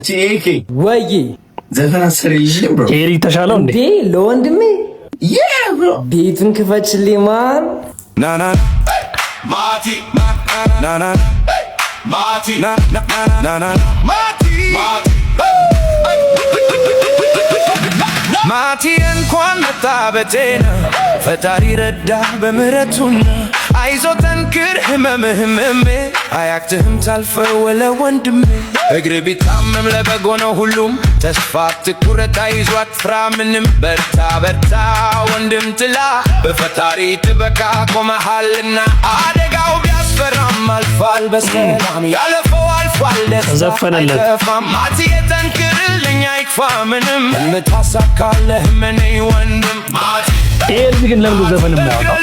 ቼኬ ወይ ዘፈን አሰርልኝ ብሮ ኬሪ ተሻለው እንዴ ለወንድሜ ብሮ ቤቱን ክፈችልኝ ማር ናና ማቲ ናና ማቲ ናና ማቲ ማቲ እንኳን መጣ በጤና ፈጣሪ ረዳ በምህረቱና አይዞ ጠንክር ህመምህመሜ አያክትህም ታልፈው ወለ ወንድሜ እግር ቢታመም ለበጎ ነው ሁሉም ተስፋ ትኩረት አይዞ አትፍራ ምንም በርታ በርታ ወንድም ጥላ በፈጣሪ ጥበቃ ቆመሃልና አደጋው ቢያስፈራም አልፏል በሰላም ያለፈው አልፏል ዘፈነለት ማቲ ጠንክርልኝ አይክፋ ምንም እንታሳካለህ መኔ ወንድም ማቲ ይሄ ግን ለምን ዘፈን የማያወጣው